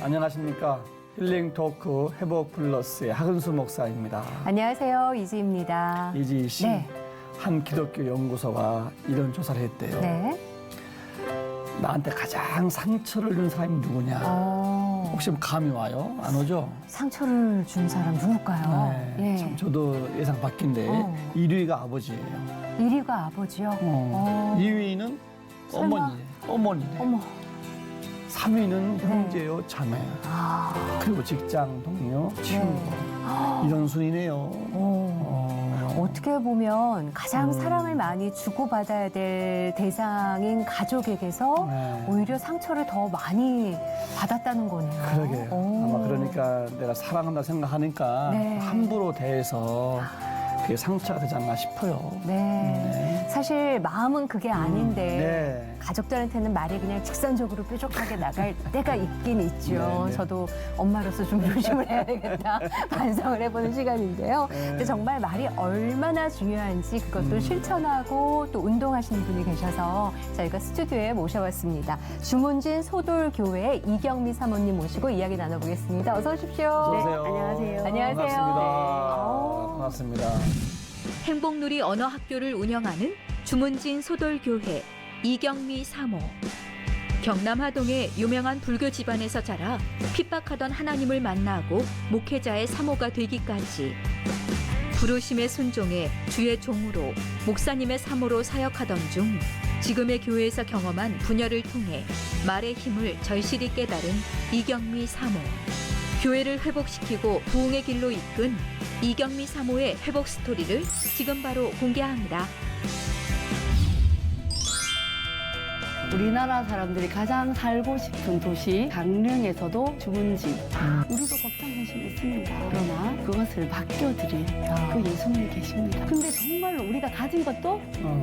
안녕하십니까. 힐링 토크 회복 플러스의 하근수 목사입니다. 안녕하세요. 이지입니다. 이지 씨, 네. 한 기독교 연구소가 이런 조사를 했대요. 네. 나한테 가장 상처를 준 사람이 누구냐? 혹시 감이 와요? 안 오죠? 상처를 준 사람 누굴까요? 네, 참 저도 예상 밖인데 1위가 아버지예요. 1위가 아버지요? 2위는 설마? 어머니예요. 어머. 3위는 형제요, 자매. 아. 그리고 직장 동료, 친구. 이런 순이네요. 어떻게 보면 가장 사랑을 많이 주고받아야 될 대상인 가족에게서 네. 오히려 상처를 더 많이 받았다는 거네요. 그러게요. 아마 그러니까 내가 사랑한다 생각하니까 네. 함부로 대해서 그게 상처가 되지 않나 싶어요. 네. 사실 마음은 그게 아닌데 네. 가족들한테는 말이 그냥 직선적으로 뾰족하게 나갈 때가 있긴 있죠. 네, 네. 저도 엄마로서 좀 조심을 해야 되겠다 반성을 해보는 시간인데요. 근데 정말 말이 얼마나 중요한지 그것도 실천하고 또 운동하시는 분이 계셔서 저희가 스튜디오에 모셔봤습니다. 주문진 소돌교회 이경미 사모님 모시고 이야기 나눠보겠습니다. 어서 오십시오. 어서 오세요. 네, 안녕하세요. 안녕하세요. 반갑습니다. 반갑습니다. 행복누리 언어학교를 운영하는 주문진 소돌교회 이경미 사모. 경남 하동의 유명한 불교 집안에서 자라 핍박하던 하나님을 만나고 목회자의 사모가 되기까지 부르심에 순종해 주의 종으로 목사님의 사모로 사역하던 중 지금의 교회에서 경험한 분열을 통해 말의 힘을 절실히 깨달은 이경미 사모. 교회를 회복시키고 부흥의 길로 이끈 이경미 사모의 회복 스토리를 지금 바로 공개합니다. 우리나라 사람들이 가장 살고 싶은 도시 강릉에서도 주문진 우리도 걱정 관심이 있습니다. 그러나 그것을 맡겨드릴 그 예수님이 계십니다. 근데 정말로 우리가 가진 것도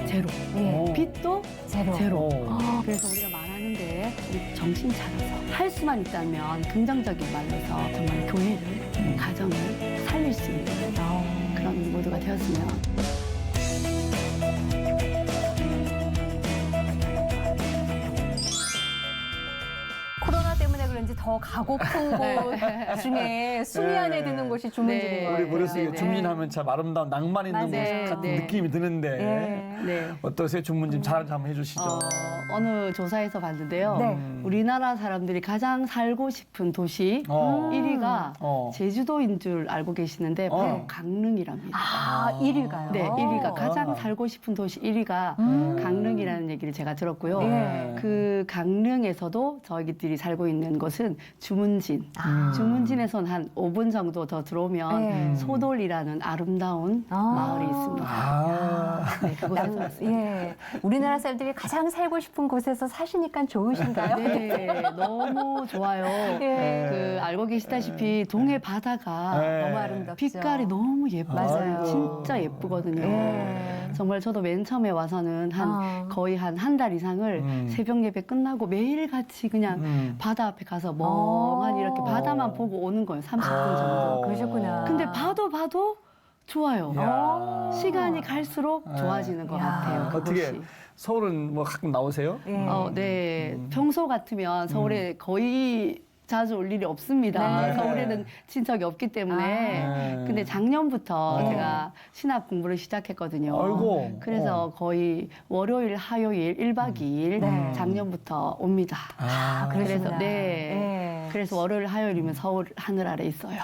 제로, 예. 빚도 제로. 제로. 오. 그래서 우리가 말하는데 우리 정신 차려서 할 수만 있다면 긍정적인 말로서 정말 교회를 가정을 살릴 수 있는 그런 모두가 되었으면. 코로나 때문에 그런지 더 가고픈 곳 중에 순위 안에 드는 곳이 주문진인 네. 것 우리 같아요. 머릿속에 네. 주문하면 참 아름다운 낭만 있는 곳 맞아요. 같은 네. 느낌이 드는데 예. 네. 어떠세요? 주문진 자랑을 한번 해주시죠. 어느 조사에서 봤는데요. 네. 우리나라 사람들이 가장 살고 싶은 도시 1위가 제주도인 줄 알고 계시는데 바로 강릉이랍니다. 아, 1위가요? 네, 1위가 가장 살고 싶은 도시 1위가 강릉이라는 얘기를 제가 들었고요. 네. 그 강릉에서도 저희들이 살고 있는 곳은 주문진. 주문진에선 한 5분 정도 더 들어오면 네. 소돌이라는 아름다운 마을이 있습니다. 아. 네, 그곳에서 왔습니다. 예. 우리나라 사람들이 가장 살고 싶은 곳에서 사시니까 좋으신가요? 네, 너무 좋아요. 예. 그 알고 계시다시피 동해 바다가 네. 너무 아름답죠. 빛깔이 너무 예뻐요. 맞아요. 진짜 예쁘거든요. 예. 정말 저도 맨 처음에 와서는 거의 한 달 이상을 새벽 예배 끝나고 매일같이 그냥 바다 앞에 가서 멍하니 이렇게 바다만 보고 오는 거예요. 30분 정도. 그러셨구나. 근데 봐도 좋아요. 야. 시간이 갈수록 좋아지는 것 야. 같아요. 어떻게 그곳이. 서울은 뭐 가끔 나오세요? 예. 네. 평소 같으면 서울에 거의 자주 올 일이 없습니다. 네. 서울에는 친척이 없기 때문에. 네. 근데 작년부터 네. 제가 신학 공부를 시작했거든요. 아이고. 그래서 거의 월요일, 화요일 1박 2일 네. 작년부터 옵니다. 아, 그러시구나. 네. 예. 그래서 월요일, 화요일이면 서울 하늘 아래 있어요.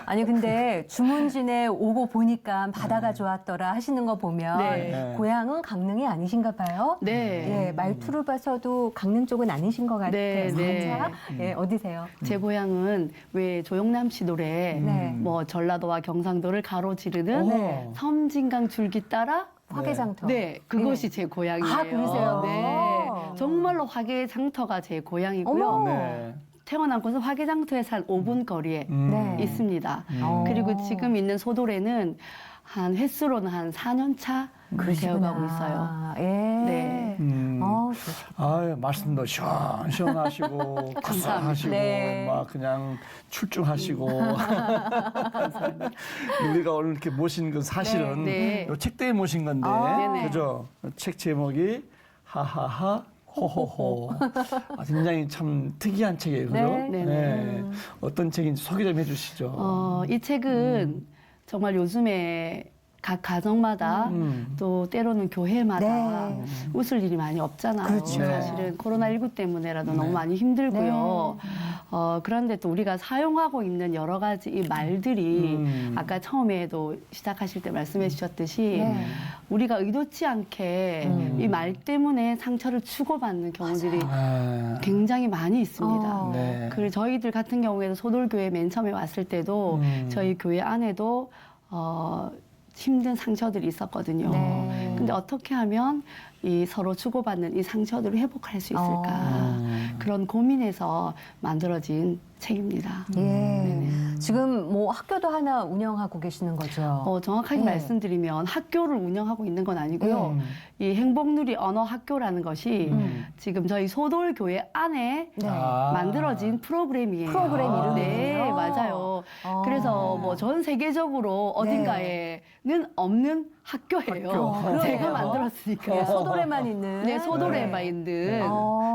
아니 근데 주문진에 오고 보니까 바다가 좋았더라 하시는 거 보면 네. 고향은 강릉이 아니신가 봐요. 네. 예, 말투를 봐서도 강릉 쪽은 아니신 것 같아요. 네, 네. 살짝. 예, 어디세요? 제 고향은 왜 조영남 씨 노래 네. 뭐 전라도와 경상도를 가로지르는 네. 섬진강 줄기 따라 화개장터. 네, 그것이 제 고향이에요. 아, 그러세요? 네. 정말로 화개장터가 제 고향이고요. 어머. 네. 태어난 곳은 화개장터에서 한 5분 거리에 네. 있습니다. 어. 그리고 지금 있는 소돌에는 한 횟수로는 한 4년 차 되어가고 있어요. 예. 네. 아유, 말씀도 시원시원하시고 구수하시고 네. 막 그냥 출중하시고 우리가 오늘 이렇게 모신 그 사실은 네. 요 책 때문에 모신 건데 네네. 그죠? 책 제목이 하하하 호호호. 아, 굉장히 참 특이한 책이에요, 그죠? 네. 네. 어떤 책인지 소개 좀 해주시죠. 이 책은 정말 요즘에 각 가정마다 또 때로는 교회마다 네. 웃을 일이 많이 없잖아요. 그렇죠. 네. 사실은 코로나19 때문에라도 네. 너무 많이 힘들고요. 그런데 또 우리가 사용하고 있는 여러 가지 이 말들이 아까 처음에도 시작하실 때 말씀해 주셨듯이 네. 우리가 의도치 않게 이 말 때문에 상처를 주고받는 경우들이 굉장히 많이 있습니다. 네. 그리고 저희들 같은 경우에도 소돌교회 맨 처음에 왔을 때도 저희 교회 안에도 힘든 상처들이 있었거든요. 네. 근데 어떻게 하면 이 서로 주고받는 이 상처들을 회복할 수 있을까? 그런 고민에서 만들어진 책입니다. 예. 지금 뭐 학교도 하나 운영하고 계시는 거죠? 정확하게 네. 말씀드리면 학교를 운영하고 있는 건 아니고요. 이 행복누리 언어 학교라는 것이 지금 저희 소돌교회 안에 네. 만들어진 프로그램이에요. 프로그램 이름이군요. 네, 맞아요. 그래서 뭐 전 세계적으로 어딘가에는 없는 학교예요. 학교. 제가 그러네요. 만들었으니까요. 소돌에만 있는. 네, 소돌에만 있는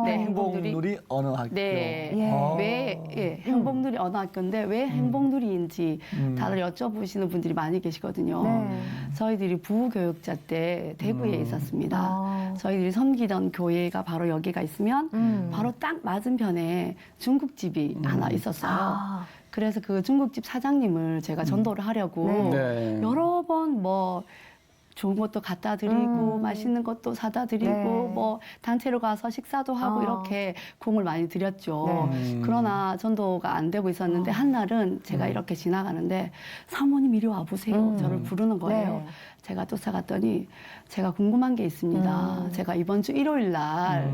네, 행복누리. 행복누리 언어 학교. 네. 예. 왜 행복누리 언어 학교인데 왜 행복누리인지 다들 여쭤보시는 분들이 많이 계시거든요. 네. 저희들이 부교육자 때 대구에 있었습니다. 저희들이 섬기던 교회가 바로 여기가 있으면 바로 딱 맞은편에 중국집이 하나 있었어요. 아. 그래서 그 중국집 사장님을 제가 전도를 하려고 네. 여러 번 뭐 좋은 것도 갖다 드리고 맛있는 것도 사다 드리고 네. 뭐 단체로 가서 식사도 하고 이렇게 공을 많이 들였죠. 네. 그러나 전도가 안 되고 있었는데 한 날은 제가 이렇게 지나가는데 사모님 이리 와 보세요. 저를 부르는 거예요. 네. 제가 쫓아갔더니 제가 궁금한 게 있습니다. 제가 이번 주 일요일 날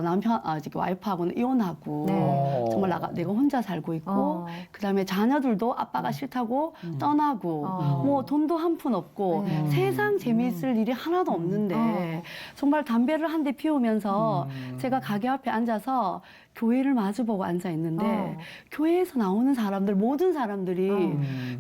남편 와이프하고는 이혼하고 네. 정말 내가 혼자 살고 있고 그다음에 자녀들도 아빠가 싫다고 떠나고 뭐 돈도 한 푼 없고 네. 세상 재미있을 일이 하나도 없는데 정말 담배를 한 대 피우면서 제가 가게 앞에 앉아서 교회를 마주보고 앉아 있는데 교회에서 나오는 사람들 모든 사람들이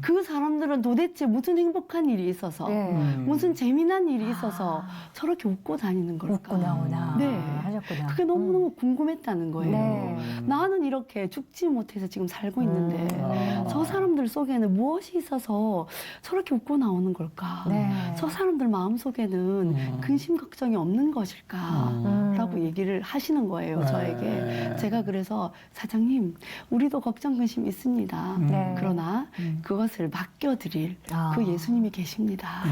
그 사람들은 도대체 무슨 행복한 일이 있어서 네. 무슨 재미난 일이 있어서 저렇게 웃고 다니는 걸까? 웃고 나오나. 네. 하셨구나. 그게 너무너무 궁금했다는 거예요. 네. 나는 이렇게 죽지 못해서 지금 살고 있는데 저 사람들 속에는 무엇이 있어서 저렇게 웃고 나오는 걸까? 네. 저 사람들 마음속에는 근심 걱정이 없는 것일까? 라고 얘기를 하시는 거예요, 저에게. 제가 그래서 사장님, 우리도 걱정 근심 있습니다. 네. 그러나 그것을 맡겨드릴 아. 그 예수님이 계십니다.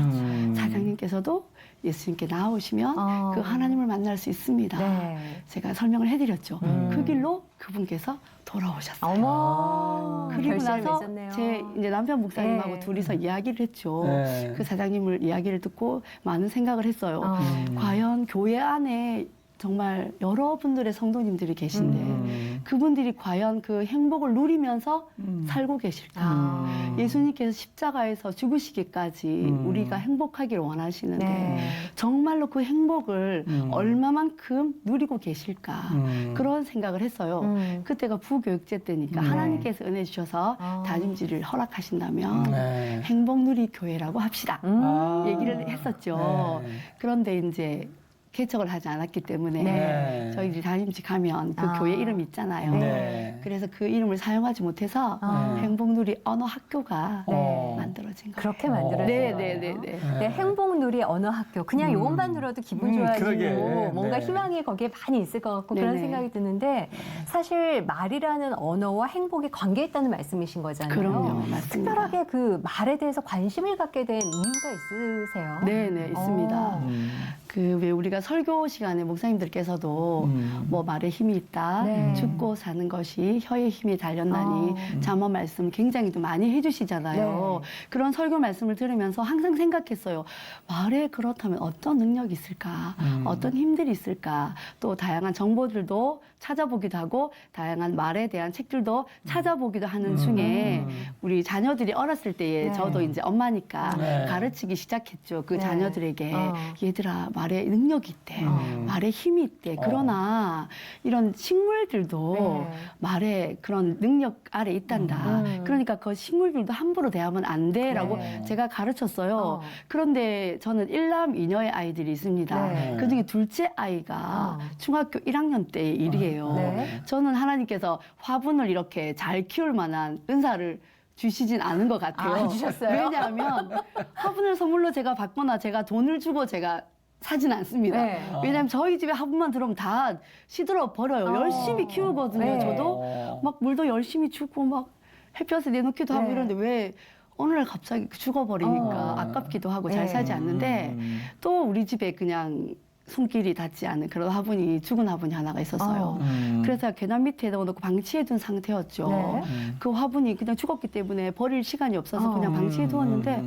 사장님께서도 예수님께 나오시면 그 하나님을 만날 수 있습니다. 네. 제가 설명을 해드렸죠. 그 길로 그분께서 돌아오셨어요. 어머. 그리고 결실을 나서 맺었네요. 제 이제 남편 목사님하고 네. 둘이서 이야기를 했죠. 네. 그 사장님을 이야기를 듣고 많은 생각을 했어요. 과연 교회 안에 정말 여러분들의 성도님들이 계신데 그분들이 과연 그 행복을 누리면서 살고 계실까? 예수님께서 십자가에서 죽으시기까지 우리가 행복하기를 원하시는데 네. 정말로 그 행복을 얼마만큼 누리고 계실까? 그런 생각을 했어요. 그때가 부교육제 때니까 하나님께서 은혜 주셔서 담임지를 허락하신다면 네. 행복누리 교회라고 합시다. 얘기를 했었죠. 네. 그런데 이제 개척을 하지 않았기 때문에 네. 저희들이 담임지 가면 그 교회 이름 있잖아요. 네. 그래서 그 이름을 사용하지 못해서 행복누리 언어 학교가 네. 만들어진 거예요. 그렇게 만들어진 거예요. 네네네. 네, 행복누리 언어 학교. 그냥 요것만 들어도 기분 좋아지고 그러게. 뭔가 네. 희망이 거기에 많이 있을 것 같고 그런 네네. 생각이 드는데 사실 말이라는 언어와 행복이 관계있다는 말씀이신 거잖아요. 그럼요, 맞습니다. 특별하게 그 말에 대해서 관심을 갖게 된 이유가 있으세요? 네네 있습니다. 그 왜 우리가 설교 시간에 목사님들께서도 뭐 말에 힘이 있다, 네. 죽고 사는 것이 혀의 힘이 달렸나니 잠언 말씀 굉장히 또 많이 해주시잖아요. 네. 그런 설교 말씀을 들으면서 항상 생각했어요. 말에 그렇다면 어떤 능력이 있을까, 어떤 힘들이 있을까, 또 다양한 정보들도 찾아보기도 하고 다양한 말에 대한 책들도 찾아보기도 하는 중에 우리 자녀들이 어렸을 때에 네. 저도 이제 엄마니까 네. 가르치기 시작했죠. 그 네. 자녀들에게 얘들아 말에 능력이 있대. 말에 힘이 있대. 그러나 이런 식물들도 네. 말에 그런 능력 아래 있단다. 그러니까 그 식물들도 함부로 대하면 안 돼라고 네. 제가 가르쳤어요. 그런데 저는 일남 이녀의 아이들이 있습니다. 네. 그중에 둘째 아이가 중학교 1학년 때의 일이에요. 네. 저는 하나님께서 화분을 이렇게 잘 키울 만한 은사를 주시진 않은 것 같아요. 주셨어요? 왜냐하면 화분을 선물로 제가 받거나 제가 돈을 주고 제가 사진 않습니다. 네. 왜냐하면 저희 집에 화분만 들어오면 다 시들어 버려요. 열심히 키우거든요. 네. 저도 막 물도 열심히 주고 막 햇볕에 내놓기도 하고 네. 이러는데 왜 어느 날 갑자기 죽어버리니까 아깝기도 하고 잘 사지 않는데 또 우리 집에 그냥 손길이 닿지 않은 그런 화분이 죽은 화분이 하나가 있었어요. 그래서 계단 밑에 넣어놓고 방치해 둔 상태였죠. 네. 그 화분이 그냥 죽었기 때문에 버릴 시간이 없어서 그냥 방치해 두었는데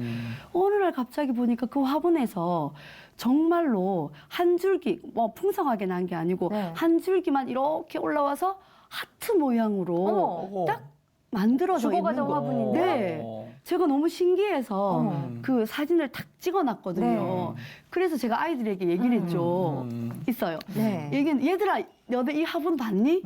어느 날 갑자기 보니까 그 화분에서 정말로 한 줄기, 뭐 풍성하게 난 게 아니고 네. 한 줄기만 이렇게 올라와서 하트 모양으로 어머. 딱 만들어져 있는 죽어가던 거. 화분인데? 네. 제가 너무 신기해서 그 사진을 탁 찍어놨거든요. 네. 그래서 제가 아이들에게 얘기를 했죠. 있어요. 네. 얘들아, 너네 이 화분 봤니?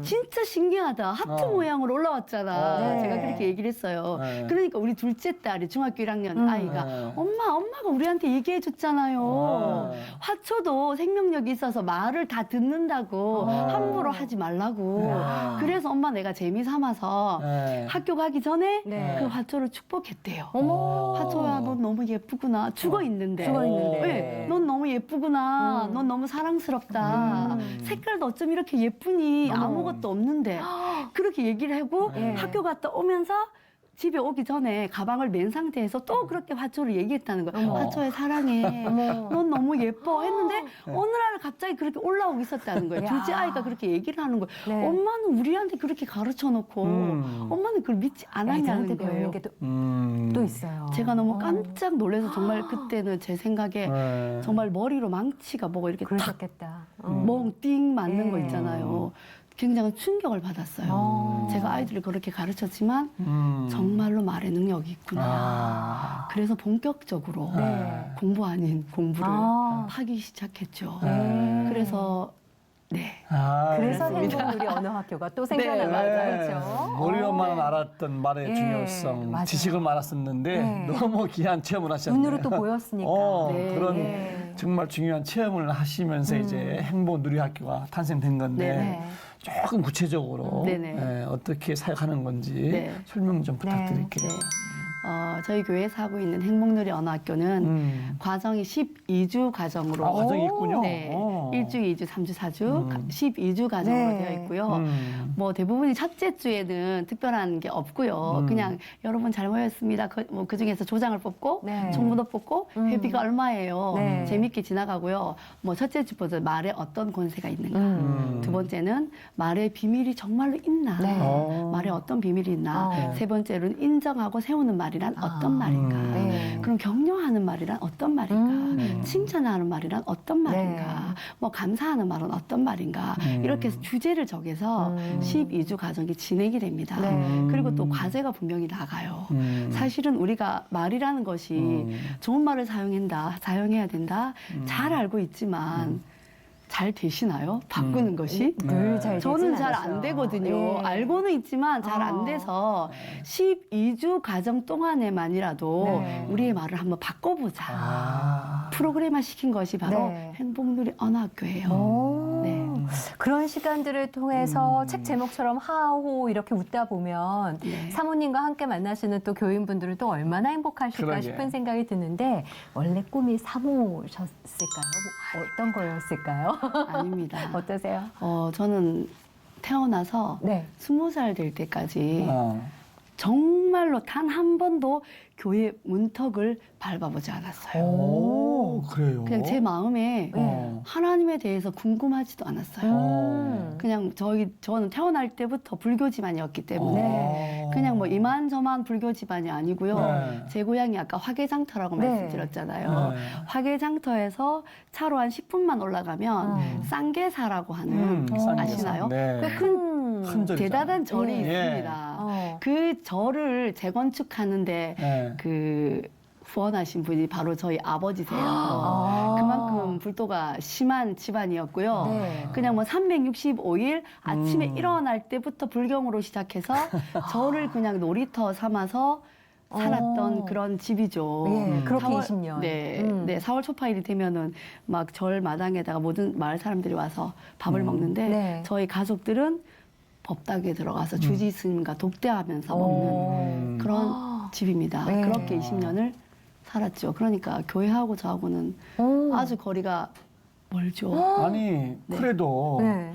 진짜 신기하다. 하트 모양으로 올라왔잖아. 네. 제가 그렇게 얘기를 했어요. 네. 그러니까 우리 둘째 딸이 중학교 1학년 아이가 네. 엄마가 우리한테 얘기해 줬잖아요. 네. 화초도 생명력이 있어서 말을 다 듣는다고 함부로 하지 말라고. 그래서 엄마 내가 재미 삼아서 네. 학교 가기 전에 네. 그 화초를 축복했대요. 어머. 화초야, 넌 너무 예쁘구나. 죽어 있는데. 죽어 있는데. 네, 넌 너무 예쁘구나. 넌 너무 사랑스럽다. 색깔도 어쩜 이렇게 예쁘니? 아무것도 없는데. 그렇게 얘기를 하고 네. 학교 갔다 오면서 집에 오기 전에 가방을 맨 상태에서 또 그렇게 화초를 얘기했다는 거예요. 화초에 사랑해. 넌 너무 예뻐. 했는데 어느 날 갑자기 그렇게 올라오고 있었다는 거예요. 야. 둘째 아이가 그렇게 얘기를 하는 거예요. 네. 엄마는 우리한테 그렇게 가르쳐 놓고 엄마는 그걸 믿지 않았냐는 애들한테 거예요. 배우는 게 또 있어요. 제가 너무 깜짝 놀라서 정말 그때는 제 생각에 네. 정말 머리로 망치가 뭐가 이렇게 탁 그러셨겠다. 멍띵 맞는 네. 거 있잖아요. 굉장한 충격을 받았어요. 제가 아이들을 그렇게 가르쳤지만 정말로 말의 능력이 있구나. 그래서 본격적으로 네. 공부 아닌 공부를 아. 하기 시작했죠. 네. 그래서 네. 그래서 그렇습니다. 행복누리 언어학교가 또 생겨난 거죠. 그렇죠? 머리로만 알았던 말의 네, 중요성, 맞아요. 지식을 알았었는데 네. 너무 귀한 체험을 하셨네요. 눈으로 또 보였으니까. 네, 그런 네. 정말 중요한 체험을 하시면서 이제 행복 누리학교가 탄생된 건데 네. 조금 구체적으로 네네. 어떻게 사역하는 건지 네. 설명 좀 부탁드릴게요. 네. 저희 교회에서 하고 있는 행복누리 언어학교는 과정이 12주 과정으로 과정이 있군요. 네. 오. 1주, 2주, 3주, 4주, 12주 과정으로 네. 되어 있고요. 뭐 대부분이 첫째 주에는 특별한 게 없고요. 그냥 여러분 잘 모였습니다. 그 중에서 조장을 뽑고 네. 총무도 뽑고 회비가 얼마예요. 네. 재밌게 지나가고요. 뭐 첫째 주부터 말에 어떤 권세가 있는가. 두 번째는 말에 비밀이 정말로 있나. 네. 말에 어떤 비밀이 있나. 네. 세 번째로는 인정하고 세우는 말이란 어떤 말인가. 네. 그럼 격려하는 말이란 어떤 말인가. 칭찬하는 말이란 어떤 말인가. 네. 뭐 감사하는 말은 어떤 말인가. 이렇게 해서 주제를 정해서 12주 과정이 진행이 됩니다. 네. 그리고 또 과제가 분명히 나가요. 사실은 우리가 말이라는 것이 좋은 말을 사용해야 된다. 잘 알고 있지만 잘 되시나요? 바꾸는 것이? 늘 잘 저는 되진 잘 안 않았어요. 되거든요. 예. 알고는 있지만 잘 안 돼서 12주 과정 동안에만이라도 네. 우리의 말을 한번 바꿔보자. 프로그램화 시킨 것이 바로 네. 행복누리 언어학교예요. 오. 네. 그런 시간들을 통해서 책 제목처럼 하호 이렇게 웃다 보면 네. 사모님과 함께 만나시는 또 교인분들은 또 얼마나 행복하실까 그러게. 싶은 생각이 드는데 원래 꿈이 사모셨을까요? 뭐 어떤 거였을까요? 아닙니다. 어떠세요? 저는 태어나서 네. 20살 될 때까지 어. 정말로 단 한 번도 교회 문턱을 밟아보지 않았어요. 오, 그래요. 그냥 제 마음에 어. 하나님에 대해서 궁금하지도 않았어요. 그냥 저는 태어날 때부터 불교 집안이었기 때문에 그냥 뭐 이만저만 불교 집안이 아니고요. 네. 제 고향이 아까 화계장터라고 네. 말씀드렸잖아요. 네. 화계장터에서 차로 한 10분만 올라가면 쌍계사라고 하는 쌍계사. 아시나요? 네. 그 큰 큰 절이잖아요. 대단한 절이 예. 있습니다. 어. 그 절을 재건축하는데 네. 그 후원하신 분이 바로 저희 아버지세요. 그만큼 불도가 심한 집안이었고요. 네. 그냥 뭐 365일 아침에 일어날 때부터 불경으로 시작해서 저를 그냥 놀이터 삼아서 살았던 그런 집이죠. 예, 그렇게 4월 20년. 네, 네, 4월 초파일이 되면은 막 절 마당에다가 모든 마을 사람들이 와서 밥을 먹는데 네. 저희 가족들은 법당에 들어가서 주지 스님과 독대하면서 먹는 그런 집입니다. 네. 그렇게 20년을 살았죠. 그러니까 교회하고 저하고는 아주 거리가 멀죠. 아니 그래도 네.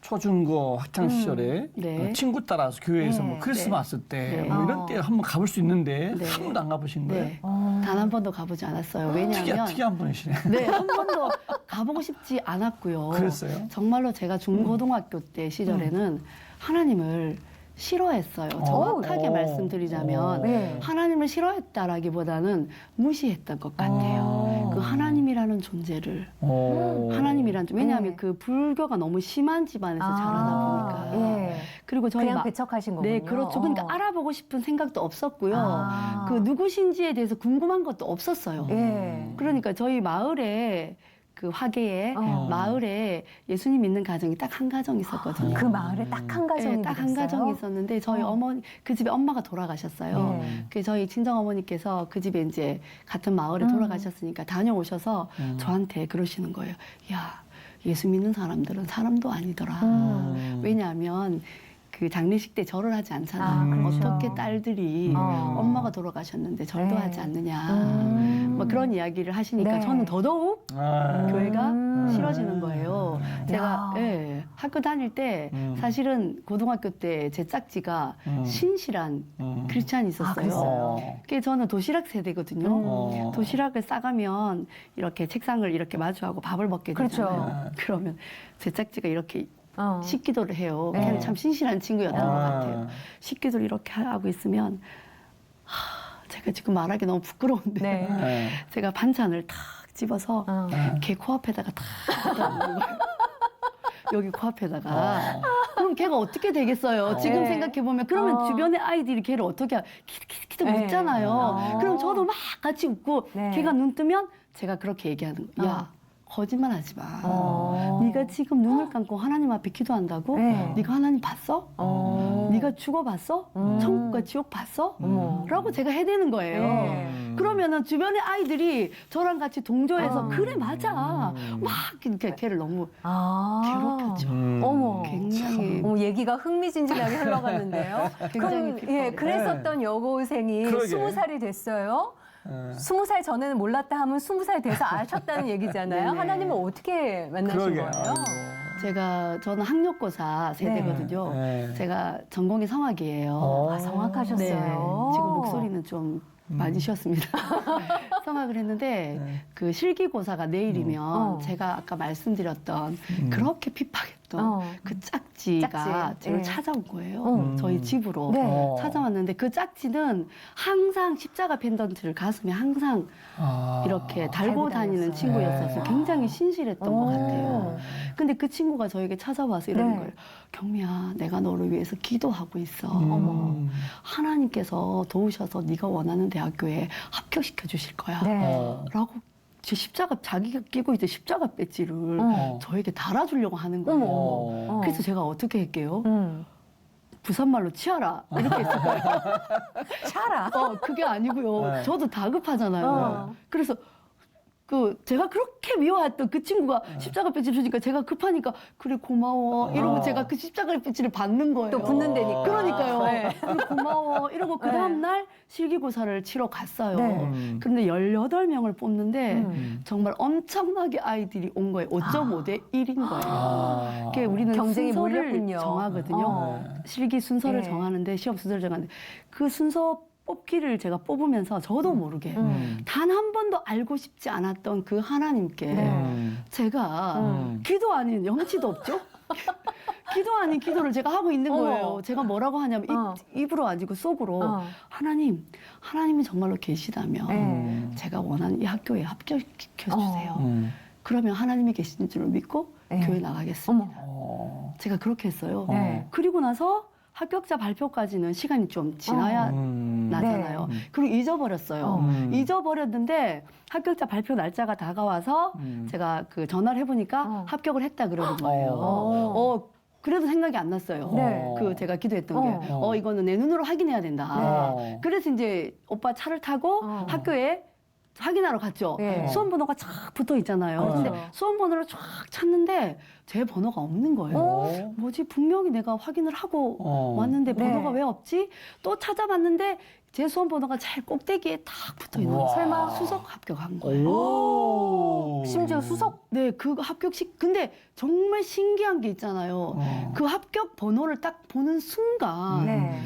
초중고 학창 시절에 네. 친구 따라서 교회에서 네. 뭐 크리스마스 때 네. 뭐 이런 때 한번 가볼 수 있는데 네. 한 번도 안 가보신 거예요? 네. 단 한 번도 가보지 않았어요. 왜냐하면 특이한 분이시네. 네, 한 번도 가보고 싶지 않았고요. 그랬어요? 정말로 제가 중고등학교 때 시절에는 하나님을 싫어했어요. 정확하게 말씀드리자면 네. 하나님을 싫어했다라기보다는 무시했던 것 같아요. 그 하나님이라는 존재를 하나님이라는 왜냐하면 네. 그 불교가 너무 심한 집안에서 자라다 보니까 예. 그리고 저희 그냥 배척하신 거군요. 네, 그렇죠. 그러니까 알아보고 싶은 생각도 없었고요. 아. 그 누구신지에 대해서 궁금한 것도 없었어요. 예. 그러니까 저희 마을에 그 화계에 마을에 예수님 믿는 가정이 딱 한 가정 있었거든요. 그 마을에 딱 한 가정이 네, 딱 한 가정이 있었는데 저희 어머니 그 집에 엄마가 돌아가셨어요. 네. 그 저희 친정 어머니께서 그 집에 이제 같은 마을에 돌아가셨으니까 다녀오셔서 저한테 그러시는 거예요. 야, 예수 믿는 사람들은 사람도 아니더라. 왜냐하면 그 장례식 때 절을 하지 않잖아. 아, 그렇죠. 어떻게 딸들이 엄마가 돌아가셨는데 절도 네. 하지 않느냐. 뭐 그런 이야기를 하시니까 네. 저는 더더욱 교회가 싫어지는 거예요. 제가 야. 예, 학교 다닐 때 사실은 고등학교 때 제 짝지가 신실한 크리스찬이 있었어요. 그랬어요? 그게 저는 도시락 세대거든요. 어. 도시락을 싸가면 이렇게 책상을 이렇게 마주하고 밥을 먹게 그렇죠. 되잖아요. 그러면 제 짝지가 이렇게 어. 식기도를 해요. 네. 걔는 참 신실한 친구였던 것 아. 같아요. 식기도를 이렇게 하고 있으면 제가 지금 말하기 너무 부끄러운데 네. 네. 제가 반찬을 탁 집어서 어. 걔 코앞에다가 탁 갖다 놓는 거예요. 여기 코앞에다가. 그럼 걔가 어떻게 되겠어요? 지금 네. 생각해보면. 그러면 주변의 아이들이 걔를 어떻게, 키득키득 네. 웃잖아요. 그럼 저도 막 같이 웃고 네. 걔가 눈 뜨면 제가 그렇게 얘기하는 거예요. 야, 거짓말 하지 마. 어. 네가 지금 눈을 감고 하나님 앞에 기도한다고? 네. 네가 하나님 봤어? 네가 죽어봤어? 천국과 지옥 봤어? 라고 제가 해대는 거예요. 네. 그러면은 주변의 아이들이 저랑 같이 동조해서 그래 맞아 막 이렇게 걔를 너무 아. 괴롭혔죠. 어머. 굉장히 얘기가 흥미진진하게 흘러갔는데요. 굉장히 그럼 예, 그랬었던 여고생이 그러게. 20살이 됐어요. 네. 20살 전에는 몰랐다 하면 20살 돼서 아셨다는 얘기잖아요. 네네. 하나님을 어떻게 만나신 그러게요. 거예요? 저는 학력고사 세대거든요. 네. 제가 전공이 성악이에요. 어. 아, 성악하셨어요. 네. 지금 목소리는 좀 많이 쉬었습니다. 성악을 했는데 그 실기고사가 내일이면 제가 아까 말씀드렸던 그렇게 핍박했던 그 짝지가 짝지. 저를 네. 찾아온 거예요. 저희 집으로 네. 찾아왔는데 그 짝지는 항상 십자가 펜던트를 가슴에 항상 아. 이렇게 달고 달고 다니는 다녔어요. 친구였어서 네. 굉장히 신실했던 것 같아요. 근데 그 친구가 저에게 찾아와서 이러는 네. 거예요. 경미야, 내가 너를 위해서 기도하고 있어. 하나님께서 도우셔서 네가 원하는 대학교에 합격시켜 주실 거야. 네. 라고 제 십자가 자기가 끼고 있던 십자가 배지를 저에게 달아주려고 하는 거예요. 어머. 그래서 제가 어떻게 할게요? 음. 부산말로 치아라 이렇게 했어요. 차라. 그게 아니고요. 네. 저도 다급하잖아요. 그래서 제가 그렇게 미워했던 그 친구가 십자가 배지를 주니까 제가 급하니까 그래 고마워 이러고 제가 그 십자가 배지를 받는 거예요. 또 붙는다니까. 그러니까요. 네. 그래, 고마워 이러고 그 다음날 실기고사를 치러 갔어요. 네. 그런데 18명을 뽑는데 정말 엄청나게 아이들이 온 거예요. 5.5대 1인 거예요. 아. 그게 우리는 경쟁이 순서를 몰렸군요. 정하거든요. 실기 순서를 네. 정하는데 시험 순서를 정하는데 그 순서 뽑기를 제가 뽑으면서 저도 모르게 단 한 번도 알고 싶지 않았던 그 하나님께 제가 기도 아닌 염치도 없죠? 기도 아닌 기도를 제가 하고 있는 거예요. 제가 뭐라고 하냐면 입으로 아니고 속으로 하나님이 정말로 계시다면 제가 원하는 이 학교에 합격시켜 주세요. 그러면 하나님이 계시는 줄을 믿고 교회 나가겠습니다. 제가 그렇게 했어요. 네. 그리고 나서 합격자 발표까지는 시간이 좀 지나야 나잖아요. 그리고 잊어버렸어요. 잊어버렸는데 합격자 발표 날짜가 다가와서 제가 그 전화를 해보니까 합격을 했다 그러는 거예요. 그래도 생각이 안 났어요. 네. 그 제가 기도했던 게, 이거는 내 눈으로 확인해야 된다. 그래서 이제 오빠 차를 타고 학교에 확인하러 갔죠. 네. 수험번호가 쫙 붙어 있잖아요. 근데 그렇죠. 수험번호를 쫙 찾는데 제 번호가 없는 거예요. 뭐지? 분명히 내가 확인을 하고 왔는데 네. 번호가 왜 없지? 또 찾아봤는데 제 수험번호가 제일 꼭대기에 딱 붙어 있는 거예요. 설마 수석 합격한 거예요. 심지어 수석. 네, 그 합격식. 근데 정말 신기한 게 있잖아요. 그 합격 번호를 딱 보는 순간, 네.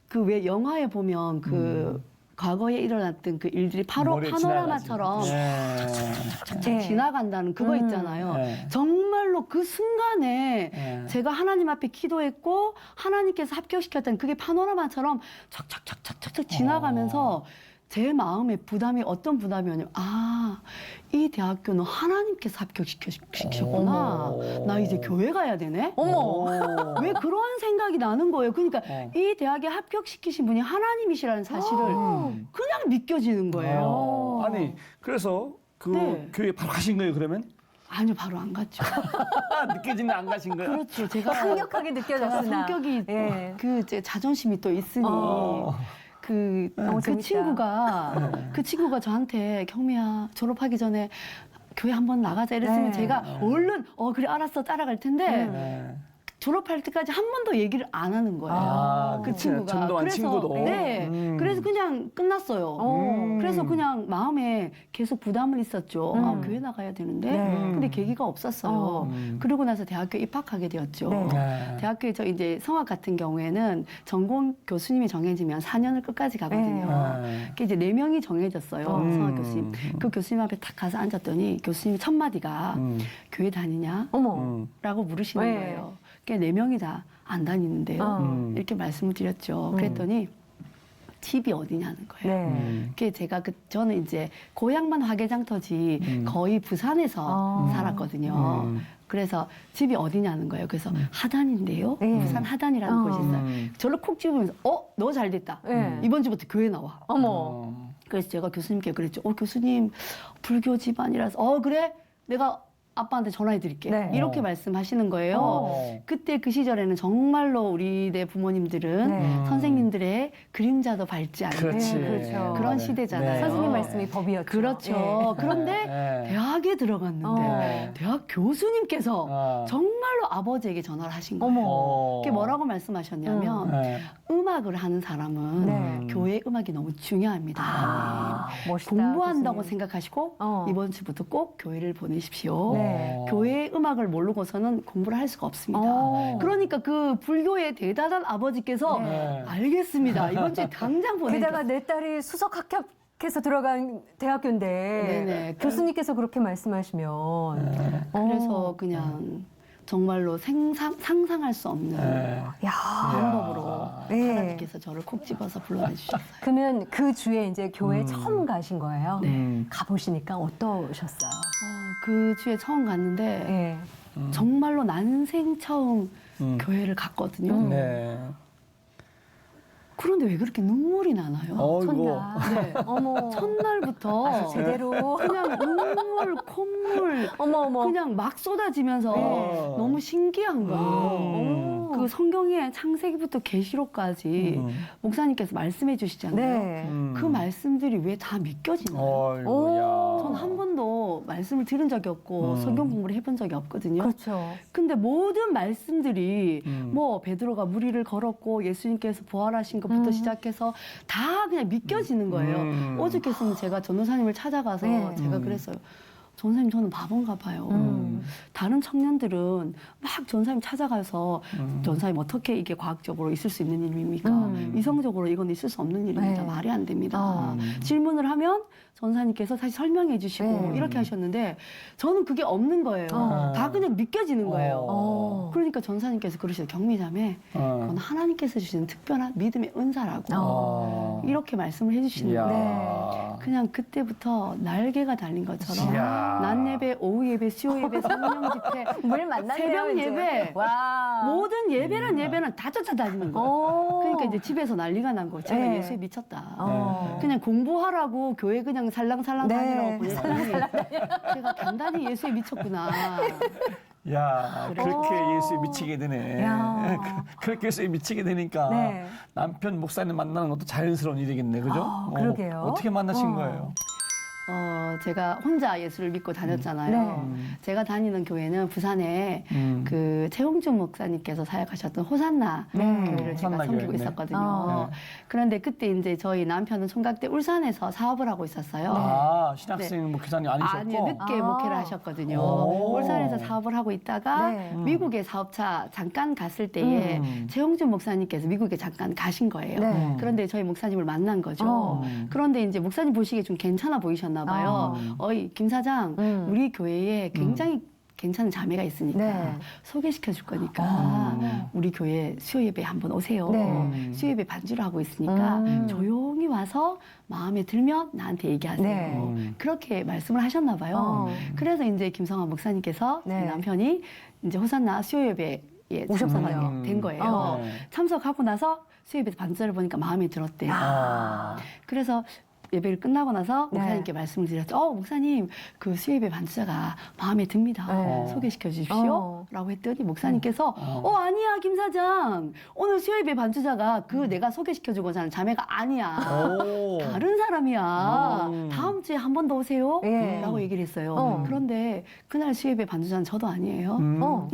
그 왜 영화에 보면 그 과거에 일어났던 그 일들이 머리에 파노라마처럼 지나가지. 네. 지나간다는 그거 있잖아요. 네. 정말로 그 순간에 네. 제가 하나님 앞에 기도했고 하나님께서 합격시켰다는 그게 파노라마처럼 척척척척척 지나가면서 제 마음에 부담이 어떤 부담이었냐면 이 대학교는 하나님께서 합격시켰구나. 나 이제 교회 가야 되네. 왜 그런 생각이 나는 거예요. 그러니까 이 대학에 합격시키신 분이 하나님이시라는 사실을 그냥 믿겨지는 거예요. 아니 그래서 그 네. 교회 바로 가신 거예요 그러면? 아니요, 바로 안 갔죠. 느껴지는데 안 가신 거예요? 그렇죠. 제가 강력하게 제가 느껴졌으나. 성격이 예. 제 자존심이 또 있으니 그 재밌다. 친구가 저한테 경미야 졸업하기 전에 교회 한번 나가자 이랬으면 네. 제가 얼른 그래 알았어 따라갈 텐데 네. 졸업할 때까지 한 번도 얘기를 안 하는 거예요. 그 그치. 친구가. 전도한 친구도. 네. 그래서 그냥 끝났어요. 그래서 그냥 마음에 계속 부담은 있었죠. 교회 나가야 되는데. 네. 근데 계기가 없었어요. 그러고 나서 대학교에 입학하게 되었죠. 네. 대학교에 저 이제 성악 같은 경우에는 전공 교수님이 정해지면 4년을 끝까지 가거든요. 네. 그게 이제 4명이 정해졌어요. 성악 교수님. 그 교수님 앞에 딱 가서 앉았더니 교수님이 첫 마디가 교회 다니냐? 어머. 라고 물으시는 네. 거예요. 그게 4명이 다 안 다니는데요. 이렇게 말씀을 드렸죠. 그랬더니 집이 어디냐는 거예요. 네. 그게 제가 저는 이제 고향만 화개장터지 거의 부산에서 살았거든요. 그래서 집이 어디냐는 거예요. 그래서 하단인데요. 네. 부산 하단이라는 곳이 있어요. 저를 콕 집으면서 너 잘 됐다. 네. 이번 주부터 교회 나와. 어머. 그래서 제가 교수님께 그랬죠. 교수님 불교 집안이라서 그래? 내가 아빠한테 전화해 드릴게. 네. 이렇게 말씀하시는 거예요. 그때 그 시절에는 정말로 우리네 부모님들은 네. 선생님들의 그림자도 밟지 않는 그렇지. 그렇죠. 그런 시대잖아요. 네. 선생님 말씀이 법이었죠. 그렇죠. 예. 그런데 네. 대학에 들어갔는데 네. 대학 교수님께서 정말로 아버지에게 전화를 하신 거예요. 어머. 그게 뭐라고 말씀하셨냐면 네. 음악을 하는 사람은 네. 교회 음악이 너무 중요합니다. 멋있다. 공부한다고 교수님. 생각하시고 어. 이번 주부터 꼭 교회를 보내십시오. 네. 교회 음악을 모르고서는 공부를 할 수가 없습니다. 그러니까 그 불교의 대단한 아버지께서 네. 알겠습니다. 이번 주에 당장 보내십시오. 게다가 내 딸이 수석 합격해서 들어간 대학교인데 네네. 교수님께서 그렇게 말씀하시면 그래서 그냥 정말로 상상할 수 없는 야. 방법으로 네. 하나님께서 저를 콕 집어서 불러내주셨어요. 그러면 그 주에 이제 교회 처음 가신 거예요? 네. 가보시니까 어떠셨어요? 그 주에 처음 갔는데 네. 정말로 난생 처음 교회를 갔거든요. 네. 그런데 왜 그렇게 눈물이 나나요? 어이구. 첫날. 네. 어머. 첫날부터 제대로. 그냥 눈물, 콧물 어머. 그냥 막 쏟아지면서 네. 너무 신기한 거예요. 그 성경에 창세기부터 계시록까지 목사님께서 말씀해 주시잖아요. 네. 그 말씀들이 왜 다 믿겨지나요? 어이구야. 저는 한 번도 말씀을 들은 적이 없고 성경 공부를 해본 적이 없거든요. 그렇죠. 근데 모든 말씀들이 뭐 베드로가 무리를 걸었고 예수님께서 부활하신 것부터 시작해서 다 그냥 믿겨지는 거예요. 오죽했으면 제가 전도사님을 찾아가서 네. 제가 그랬어요. 전사님 저는 바본가 봐요. 다른 청년들은 막 전사님 찾아가서 전사님 어떻게 이게 과학적으로 있을 수 있는 일입니까? 이성적으로 이건 있을 수 없는 일입니다. 네. 말이 안 됩니다. 질문을 하면 전사님께서 다시 설명해 주시고 이렇게 하셨는데 저는 그게 없는 거예요. 다 그냥 믿겨지는 거예요. 그러니까 전사님께서 그러시죠. 경미자매 그건 하나님께서 주시는 특별한 믿음의 은사라고 이렇게 말씀을 해주시는 거예요. 이야. 그냥 그때부터 날개가 달린 것처럼 이야. 낮 예배, 오후 예배, 수요 예배, 성령 집회, 물 만났네요. 새벽 이제. 예배. 와. 모든 예배는 다 쫓아다니는 거예요. 오. 그러니까 이제 집에서 난리가 난 거예요. 제가 네. 예수에 미쳤다. 어. 그냥 공부하라고 교회 그냥 살랑살랑 네. 다니라고 보냈더니 제가 단단히 예수에 미쳤구나. 야, 그래. 그렇게 예수에 미치게 되네. 야. 그렇게 예수에 미치게 되니까 네. 남편 목사님 만나는 것도 자연스러운 일이겠네, 그죠? 아, 그러게요. 어떻게 만나신 어. 거예요? 제가 혼자 예수를 믿고 다녔잖아요. 네. 제가 다니는 교회는 부산에 그 최홍준 목사님께서 사역하셨던 호산나 네. 교회를 제가 호산나 섬기고 교회, 네. 있었거든요. 어. 그런데 그때 이제 저희 남편은 총각때 울산에서 사업을 하고 있었어요. 아, 신학생 목회자님 아니셨고? 아니요, 늦게 아. 목회를 하셨거든요. 오. 울산에서 사업을 하고 있다가 네. 미국에 사업차 잠깐 갔을 때에 최홍준 목사님께서 미국에 잠깐 가신 거예요. 네. 그런데 저희 목사님을 만난 거죠. 어. 그런데 이제 목사님 보시기에 좀 괜찮아 보이셨나 봐요. 어이, 김 사장, 우리 교회에 굉장히 괜찮은 자매가 있으니까 네. 소개시켜 줄 거니까 아. 우리 교회 수요 예배 한번 오세요. 네. 수요 예배 반주를 하고 있으니까 조용히 와서 마음에 들면 나한테 얘기하세요. 네. 그렇게 말씀을 하셨나 봐요. 어. 그래서 이제 김성환 목사님께서 네. 제 남편이 이제 호산나 수요 예배에 오셨군요. 참석하게 된 거예요. 어. 네. 참석하고 나서 수요 예배 반주를 보니까 마음에 들었대요. 아. 그래서 예배를 끝나고 나서 네. 목사님께 말씀을 드렸죠. 목사님, 그 수예배 반주자가 마음에 듭니다. 네. 소개시켜 주십시오. 어. 라고 했더니 목사님께서 아니야, 김 사장. 오늘 수예배 반주자가 그 내가 소개시켜 주고자 하는 자매가 아니야. 오. 다른 사람이야. 다음 주에 한 번 더 오세요. 예. 라고 얘기를 했어요. 어. 그런데 그날 수예배 반주자는 저도 아니에요. 어.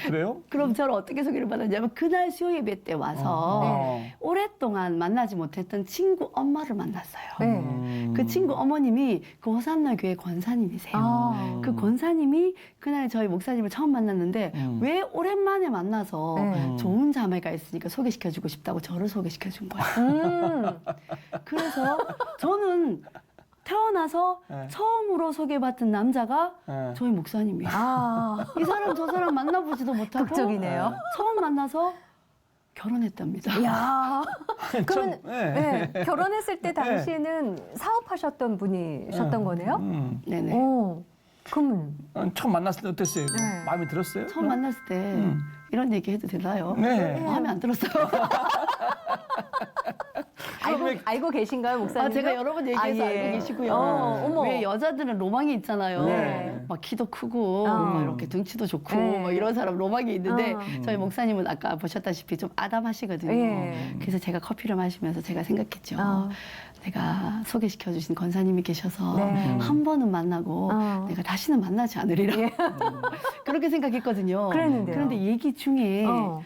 그래요? 그럼 저를 어떻게 소개를 받았냐면 그날 수요예배 때 와서 네. 오랫동안 만나지 못했던 친구 엄마를 만났어요. 네. 그 친구 어머님이 그 호산나 교회 권사님이세요. 아. 그 권사님이 그날 저희 목사님을 처음 만났는데 왜 오랜만에 만나서 네. 좋은 자매가 있으니까 소개시켜주고 싶다고 저를 소개시켜준 거예요. 그래서 저는 태어나서 네. 처음으로 소개받은 남자가 네. 저희 목사님이에요. 아. 이 사람 저 사람 만나보지도 못하고 극적이네요. 처음 만나서 결혼했답니다. 야. 그러면 네. 네. 결혼했을 때 당시에는 사업하셨던 분이셨던 거네요? 네네. 오. 그러면 처음 만났을 때 어땠어요? 네. 마음에 들었어요? 처음 만났을 때 이런 얘기 해도 되나요? 네. 마음에 안 들었어요. 알고 계신가요, 목사님? 제가 여러 번 얘기해서 아, 예. 알고 계시고요. 어머. 왜 여자들은 로망이 있잖아요. 네. 막 키도 크고 막 이렇게 등치도 좋고 네. 막 이런 사람 로망이 있는데 어. 저희 목사님은 아까 보셨다시피 좀 아담하시거든요. 예. 그래서 제가 커피를 마시면서 제가 생각했죠. 어. 내가 소개시켜 주신 권사님이 계셔서 네. 한 번은 만나고 어. 내가 다시는 만나지 않으리라. 그렇게 생각했거든요. 그랬는데요. 그런데 얘기 중에 어.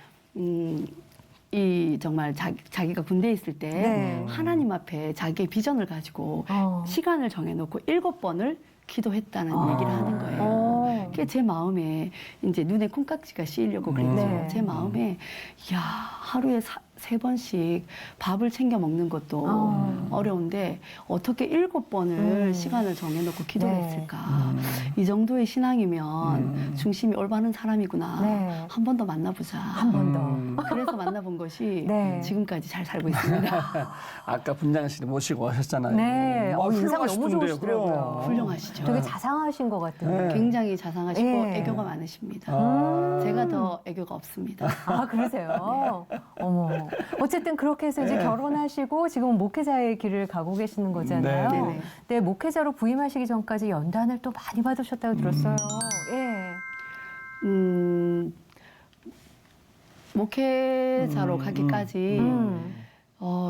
이 정말 자기가 군대에 있을 때 네. 하나님 앞에 자기의 비전을 가지고 어. 시간을 정해놓고 7번을 기도했다는 얘기를 하는 거예요. 어. 그게 제 마음에 이제 눈에 콩깍지가 씌이려고 그랬죠. 네. 제 마음에 야 하루에 3번씩 밥을 챙겨 먹는 것도 어려운데 어떻게 7번을 시간을 정해놓고 기도를 네. 했을까. 이 정도의 신앙이면 중심이 올바른 사람이구나. 네. 한 번 더 만나보자. 한 번 더. 그래서 만나본 것이 네. 지금까지 잘 살고 있습니다. 아까 분장실 모시고 오셨잖아요. 네. 인상이 너무 훌륭하시던데요, 좋으시더라고요. 그럼. 훌륭하시죠. 되게 자상하신 것 같은데. 네. 굉장히 자상하시고 예. 애교가 많으십니다. 아. 제가 더 애교가 없습니다. 아, 그러세요? 어머. 어쨌든 그렇게 해서 이제 네. 결혼하시고 지금 목회자의 길을 가고 계시는 거잖아요. 네. 네네. 네, 목회자로 부임하시기 전까지 연단을 또 많이 받으셨다고 들었어요. 예. 목회자로 가기까지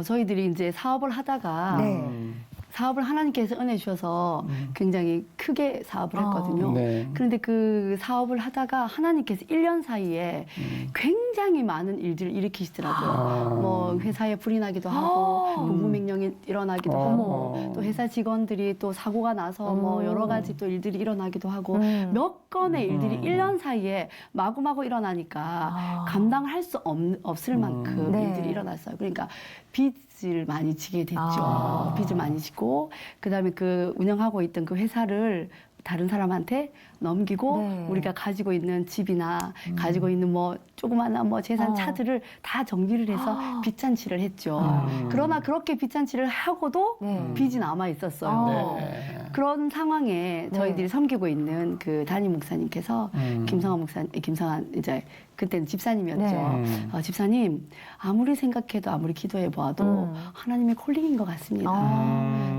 저희들이 이제 사업을 하다가 네. 사업을 하나님께서 은혜 주셔서 굉장히 크게 사업을 했거든요. 네. 그런데 그 사업을 하다가 하나님께서 1년 사이에 굉장히 많은 일들을 일으키시더라고요. 뭐 회사에 불이 나기도 하고 공무명령이 일어나기도 하고 또 회사 직원들이 또 사고가 나서 뭐 여러 가지 또 일들이 일어나기도 하고 몇 건의 일들이 1년 사이에 마구마구 일어나니까 감당할 수 없을 만큼 네. 일들이 일어났어요. 그러니까 빚을 많이 지게 됐죠. 아. 빚을 많이 지고 그다음에 그 운영하고 있던 그 회사를 다른 사람한테 넘기고 네. 우리가 가지고 있는 집이나 가지고 있는 뭐 조그마한 뭐 재산 차들을 다 정리를 해서 빚잔치를 했죠. 그러나 그렇게 빚잔치를 하고도 네. 빚이 남아 있었어요. 네. 그런 상황에 저희들이 섬기고 있는 그 담임 목사님께서 김성한 이제 그때는 집사님이었죠. 네. 집사님 아무리 생각해도 아무리 기도해 보아도 하나님의 콜링인 것 같습니다.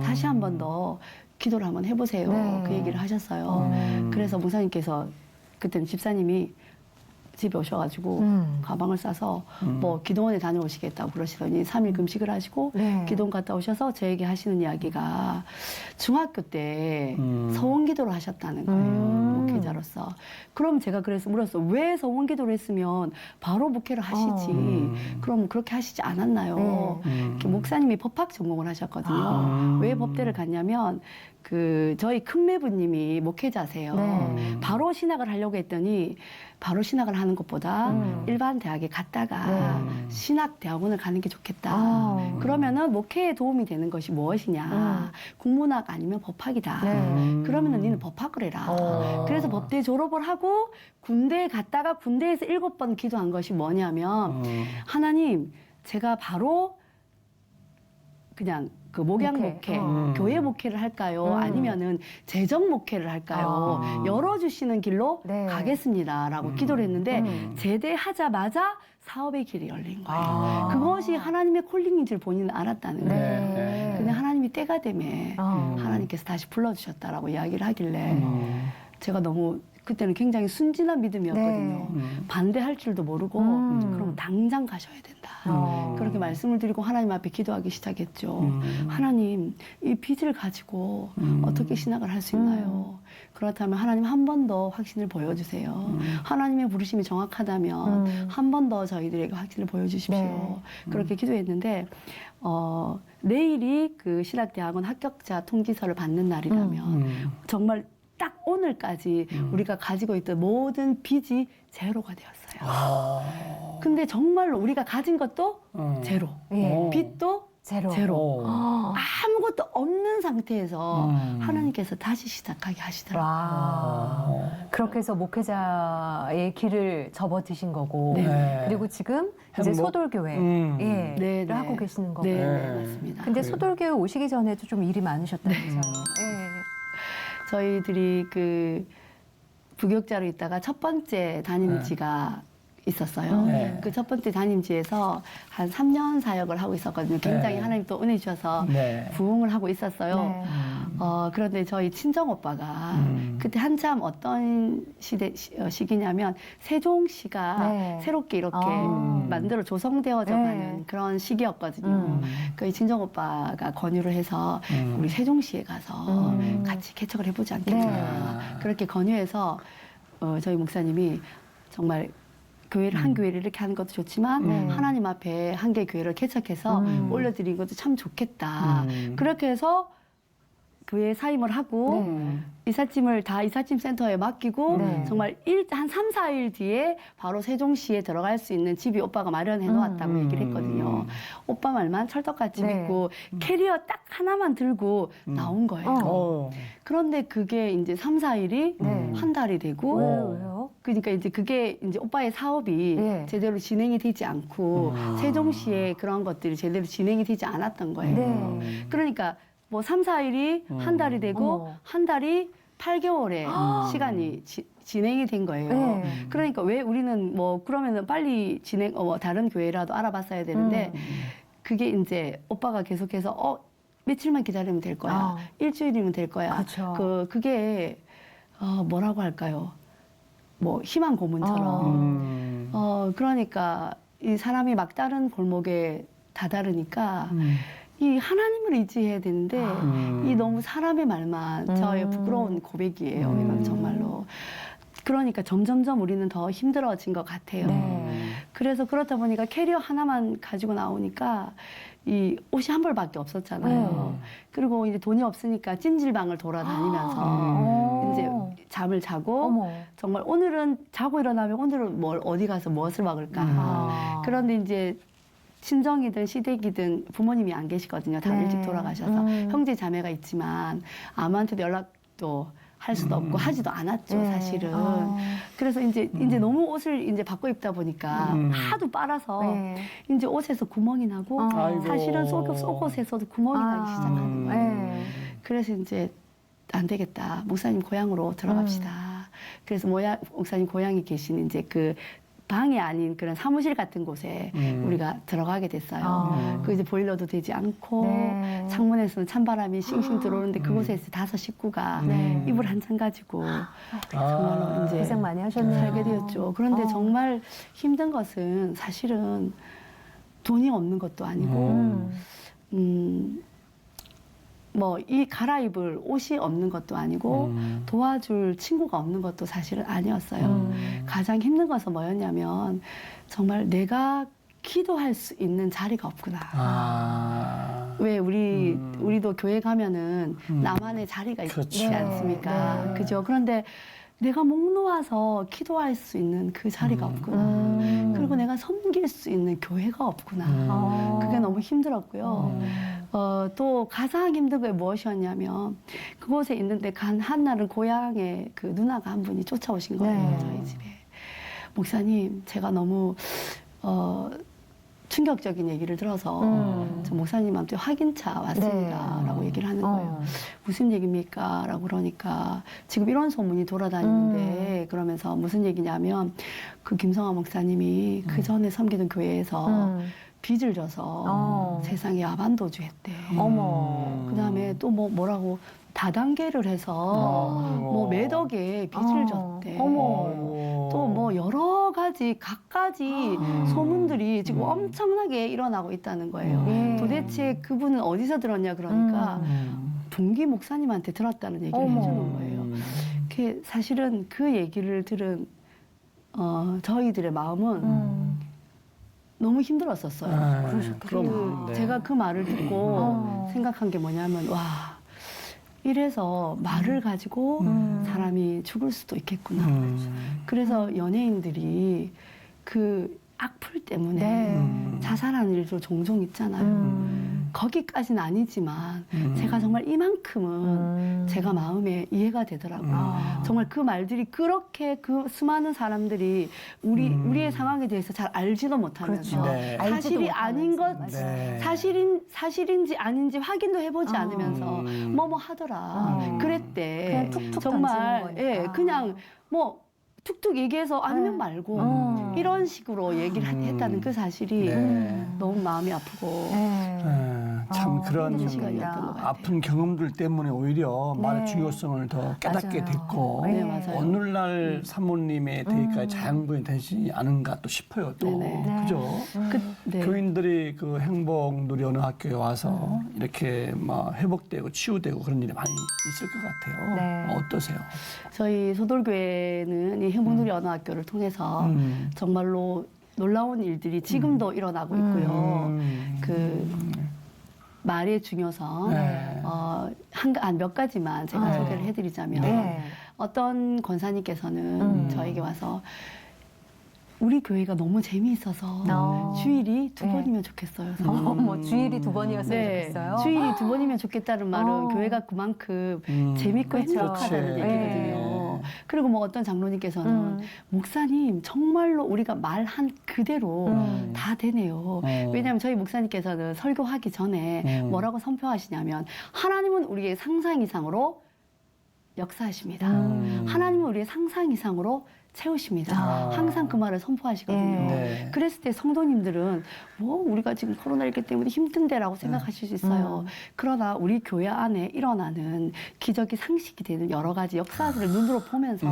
다시 한 번 더 기도를 한번 해보세요. 네. 그 얘기를 하셨어요. 그래서 목사님께서 그때는 집사님이 집에 오셔가지고 가방을 싸서 뭐 기도원에 다녀오시겠다고 그러시더니 3일 금식을 하시고 네. 기도원 갔다 오셔서 저에게 하시는 이야기가 중학교 때 서원기도를 하셨다는 거예요. 목회자로서. 그럼 제가 그래서 물었어. 왜 서원기도를 했으면 바로 목회를 하시지? 그럼 그렇게 하시지 않았나요? 이렇게 목사님이 법학 전공을 하셨거든요. 왜 법대를 갔냐면 그 저희 큰매부님이 목회자세요. 네. 바로 신학을 하려고 했더니 바로 신학을 하는 것보다 일반 대학에 갔다가 신학 대학원을 가는 게 좋겠다. 그러면은 목회에 도움이 되는 것이 무엇이냐? 국문학 아니면 법학이다. 네. 그러면은 니는 법학을 해라. 그래서 법대 졸업을 하고 군대에 갔다가 군대에서 7번 기도한 것이 뭐냐면 하나님, 제가 바로 그냥 그 목양 목회, 교회 목회를 할까요? 아니면은 재정 목회를 할까요? 열어주시는 길로 네. 가겠습니다라고 기도를 했는데 제대하자마자 사업의 길이 열린 거예요. 그것이 하나님의 콜링인 줄 본인은 알았다는 거예요. 네. 근데 하나님이 때가 되면 하나님께서 다시 불러주셨다라고 이야기를 하길래 제가 너무 그때는 굉장히 순진한 믿음이었거든요. 반대할 줄도 모르고 그럼 당장 가셔야 된다. 그렇게 말씀을 드리고 하나님 앞에 기도하기 시작했죠. 하나님, 이 빚을 가지고 어떻게 신학을 할 수 있나요? 그렇다면 하나님 한 번 더 확신을 보여주세요. 하나님의 부르심이 정확하다면 한 번 더 저희들에게 확신을 보여주십시오. 네. 그렇게 기도했는데 내일이 그 신학대학원 합격자 통지서를 받는 날이라면 정말 딱 오늘까지 우리가 가지고 있던 모든 빚이 제로가 되었어요. 근데 정말로 우리가 가진 것도 제로, 예. 빚도 제로. 제로. 아무것도 없는 상태에서 하나님께서 다시 시작하게 하시더라고요. 와. 그렇게 해서 목회자의 길을 접어드신 거고, 네. 그리고 지금 이제 행복. 소돌교회 네, 네. 를 하고 계시는 거고. 네, 네. 네, 맞습니다. 근데 소돌교회 오시기 전에도 좀 일이 많으셨다면서요? 예. 저희들이 그 부교육자로 있다가 첫 번째 담임지가 있었어요. 네. 그 첫 번째 담임지에서 한 3년 사역을 하고 있었거든요. 굉장히 네. 하나님 또 은혜 주셔서 네. 부흥을 하고 있었어요. 네. 그런데 저희 친정 오빠가 그때 한참 어떤 시기냐면 세종시가 네. 새롭게 이렇게 아. 만들어 조성되어져 네. 가는 그런 시기였거든요. 그 친정 오빠가 권유를 해서 우리 세종시에 가서 같이 개척을 해보지 않겠냐. 네. 그렇게 권유해서 저희 목사님이 정말 교회를 한 교회를 이렇게 하는 것도 좋지만 하나님 앞에 한 개 교회를 개척해서 올려드린 것도 참 좋겠다. 그렇게 해서 교회에 사임을 하고 이삿짐을 다 이삿짐 센터에 맡기고 네. 정말 한 3, 4일 뒤에 바로 세종시에 들어갈 수 있는 집이 오빠가 마련해 놓았다고 얘기를 했거든요. 오빠 말만 찰떡같이 네. 믿고 캐리어 딱 하나만 들고 나온 거예요. 그런데 그게 이제 3, 4일이 네. 한 달이 되고 왜요? 그러니까 이제 그게 이제 오빠의 사업이 네. 제대로 진행이 되지 않고 세종시에 그런 것들이 제대로 진행이 되지 않았던 거예요. 네. 그러니까 뭐 3, 4일이 한 달이 되고 어머. 한 달이 8개월의 시간이 진행이 된 거예요. 네. 그러니까 왜 우리는 뭐 그러면은 빨리 다른 교회라도 알아봤어야 되는데 그게 이제 오빠가 계속해서 며칠만 기다리면 될 거야. 일주일이면 될 거야. 그렇죠. 그게 뭐라고 할까요? 뭐 희망 고문처럼. 그러니까 이 사람이 막다른 골목에 다다르니까 이 하나님을 의지해야 되는데 이 너무 사람의 말만 저의 부끄러운 고백이에요. 이건 정말로. 그러니까 점점점 우리는 더 힘들어진 것 같아요. 네. 그래서 그렇다 보니까 캐리어 하나만 가지고 나오니까 이 옷이 한 벌밖에 없었잖아요. 그리고 이제 돈이 없으니까 찜질방을 돌아다니면서 이제 잠을 자고 어머. 정말 오늘은 자고 일어나면 오늘은 어디 가서 무엇을 먹을까. 그런데 이제 친정이든 시댁이든 부모님이 안 계시거든요. 다 네. 일찍 돌아가셔서 형제 자매가 있지만 아무한테도 연락도 할 수도 없고 하지도 않았죠, 네. 사실은. 그래서 이제 너무 옷을 이제 바꿔 입다 보니까 하도 빨아서 네. 이제 옷에서 구멍이 나고 아이고. 사실은 속옷에서도 구멍이 나기 시작하는 거예요. 네. 그래서 이제 안 되겠다. 목사님 고향으로 들어갑시다. 그래서 목사님 고향에 계신 이제 그 방이 아닌 그런 사무실 같은 곳에 우리가 들어가게 됐어요. 그 이제 보일러도 되지 않고 네. 창문에서는 찬바람이 싱싱 들어오는데 그곳에서 5 식구가 네. 이불 한 찬 가지고 정말로 이제 고생 많이 하셨네요. 살게 되었죠. 그런데 정말 힘든 것은 사실은 돈이 없는 것도 아니고 뭐 이 갈아입을 옷이 없는 것도 아니고 도와줄 친구가 없는 것도 사실은 아니었어요. 가장 힘든 것은 뭐였냐면 정말 내가 기도할 수 있는 자리가 없구나. 왜 우리도 교회 가면은 나만의 자리가 있지 그렇죠. 않습니까? 네. 그죠? 그런데 내가 목 놓아서 기도할 수 있는 그 자리가 없구나. 그리고 내가 섬길 수 있는 교회가 없구나. 그게 너무 힘들었고요. 또 가장 힘든 게 무엇이었냐면 그곳에 있는데 한 날은 고향에 그 누나가 한 분이 쫓아오신 거예요. 네. 저희 집에. 목사님, 제가 너무 충격적인 얘기를 들어서 저 목사님한테 확인차 왔습니다. 네. 라고 얘기를 하는 거예요. 무슨 얘기입니까? 라고 그러니까 지금 이런 소문이 돌아다니는데 그러면서 무슨 얘기냐면 그 김성화 목사님이 그 전에 섬기던 교회에서 빚을 져서 세상에 야반도주 했대. 어머. 그다음에 또 뭐라고 다단계를 해서 뭐 매덕에 빚을 졌대. 어머. 또 뭐 여러 가지 갖가지 소문들이 지금 엄청나게 일어나고 있다는 거예요. 예. 도대체 그분은 어디서 들었냐 그러니까 동기 목사님한테 들었다는 얘기를 어머. 해주는 거예요. 그 사실은 그 얘기를 들은 저희들의 마음은 너무 힘들었었어요. 그럼 네. 제가 그 말을 듣고 생각한 게 뭐냐면 와 이래서 말을 가지고 사람이 죽을 수도 있겠구나. 그래서 연예인들이 그 악플 때문에 네. 자살하는 일도 종종 있잖아요. 거기까지는 아니지만 제가 정말 이만큼은 제가 마음에 이해가 되더라고요. 정말 그 말들이 그렇게 그 수많은 사람들이 우리의 상황에 대해서 잘 알지도 못하면서 그렇죠. 네. 사실이 알지도 아닌 것 못하면서. 네. 사실인지 아닌지 확인도 해보지 않으면서 뭐 하더라 그랬대. 그냥 툭툭 정말 던지는 거니까. 예 그냥 뭐 툭툭 얘기해서 아니면 말고 이런 식으로 얘기를 했다는 그 사실이 네. 너무 마음이 아프고 네. 참 그런 힘든 시간이었던 것 같아요. 아픈 경험들 때문에 오히려 말의 네. 중요성을 더 깨닫게 맞아요. 됐고 네, 맞아요. 오늘날 사모님의 대가에 자양분이 되지 않은가 또 싶어요. 또 네네. 그죠? 네. 교인들이 그 행복누리 어느 학교에 와서 이렇게 막 회복되고 치유되고 그런 일이 많이 있을 것 같아요. 네. 어떠세요? 저희 소돌교회는 이 행복누리 언어학교를 통해서 정말로 놀라운 일들이 지금도 일어나고 있고요. 그 말의 중요성 네. 한 몇 가지만 제가 네. 소개를 해드리자면 네. 어떤 권사님께서는 저에게 우리 교회가 너무 재미있어서 주일이 2번이면 좋겠어요. 뭐 주일이 2번이었으면 좋겠어요. 주일이 2번이면 좋겠다는 말은 교회가 그만큼 재밌고 그렇죠. 행복하다는 그렇지. 얘기거든요. 그리고 뭐 어떤 장로님께서는 목사님 정말로 우리가 말한 그대로 다 되네요. 왜냐하면 저희 목사님께서는 설교하기 전에 뭐라고 선포하시냐면 하나님은 우리의 상상 이상으로 역사하십니다. 하나님은 우리의 상상 이상으로 채우십니다. 항상 그 말을 선포하시거든요. 네. 그랬을 때 성도님들은 우리가 지금 코로나19 때문에 힘든데라고 생각하실 수 있어요. 그러나 우리 교회 안에 일어나는 기적이 상식이 되는 여러 가지 역사들을 눈으로 보면서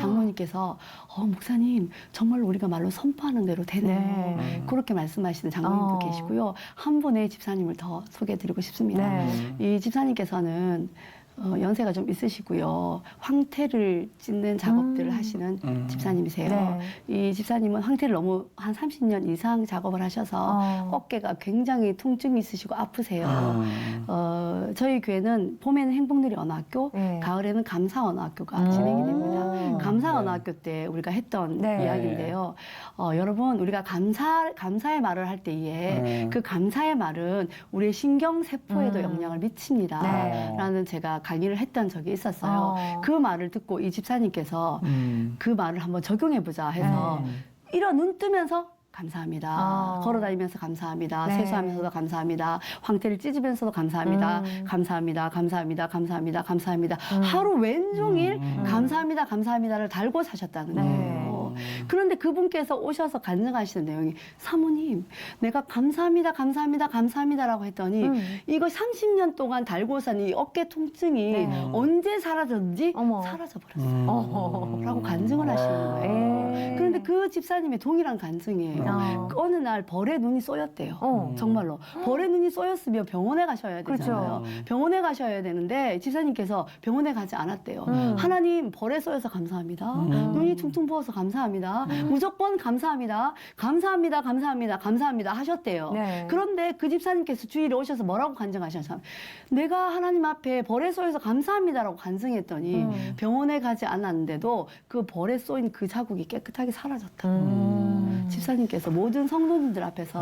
장로님께서 목사님 정말로 우리가 말로 선포하는 대로 되네요. 네. 그렇게 말씀하시는 장로님도 계시고요. 한 분의 집사님을 더 소개해드리고 싶습니다. 네. 이 집사님께서는 연세가 좀 있으시고요. 황태를 찢는 작업들을 하시는 집사님이세요. 네. 이 집사님은 황태를 너무 한 30년 이상 작업을 하셔서 어깨가 굉장히 통증이 있으시고 아프세요. 저희 교회는 봄에는 행복누리 언어학교, 네. 가을에는 감사 언어학교가 진행이 됩니다. 감사 언어학교 때 우리가 했던 네. 이야기인데요. 여러분 우리가 감사의 말을 할 때에 그 감사의 말은 우리의 신경 세포에도 영향을 미칩니다. 네. 라는 제가 강의를 했던 적이 있었어요. 그 말을 듣고 이 집사님께서 그 말을 한번 적용해보자 해서 일어 눈 뜨면서 감사합니다. 걸어다니면서 감사합니다. 네. 세수하면서도 감사합니다. 황태를 찢으면서도 감사합니다. 감사합니다. 감사합니다. 감사합니다. 감사합니다. 하루 왼종일 감사합니다. 감사합니다를 달고 사셨다는 거예요. 그런데 그분께서 오셔서 간증하시는 내용이 사모님 내가 감사합니다. 감사합니다. 감사합니다라고 했더니 이거 30년 동안 달고 산 이 어깨 통증이 언제 사라졌는지 사라져버렸어요. 라고 간증을 하시는 거예요. 그런데 그 집사님의 동일한 간증이에요. 어느 날 벌에 눈이 쏘였대요. 정말로. 벌에 눈이 쏘였으면 병원에 가셔야 되잖아요. 그렇죠. 병원에 가셔야 되는데 집사님께서 병원에 가지 않았대요. 하나님 벌에 쏘여서 감사합니다. 눈이 퉁퉁 부어서 감사합니다. 무조건 감사합니다. 감사합니다. 감사합니다. 감사합니다 하셨대요. 네. 그런데 그 집사님께서 주일에 오셔서 뭐라고 간증하셨냐면 내가 하나님 앞에 벌에 쏘여서 감사합니다라고 간증했더니 병원에 가지 않았는데도 그 벌에 쏘인 그 자국이 깨끗하게 사라졌다. 집사님께서 모든 성도님들 앞에서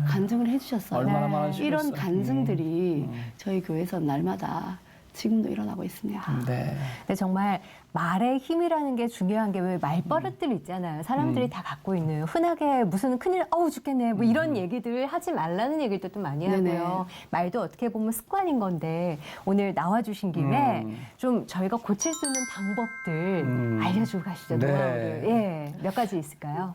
간증을 해주셨어요. 얼마나 많으시겠어요. 이런 간증들이 저희 교회에서 날마다 지금도 일어나고 있습니다. 네. 근데 정말 말의 힘이라는 게 중요한 게 왜 말버릇들 있잖아요. 사람들이 다 갖고 있는 흔하게 무슨 큰일 어우 죽겠네 뭐 이런 얘기들 하지 말라는 얘기도 또 많이 하고요. 네네. 말도 어떻게 보면 습관인 건데 오늘 나와주신 김에 좀 저희가 고칠 수 있는 방법들 알려주고 가시죠. 네. 노하우를. 예, 몇 가지 있을까요?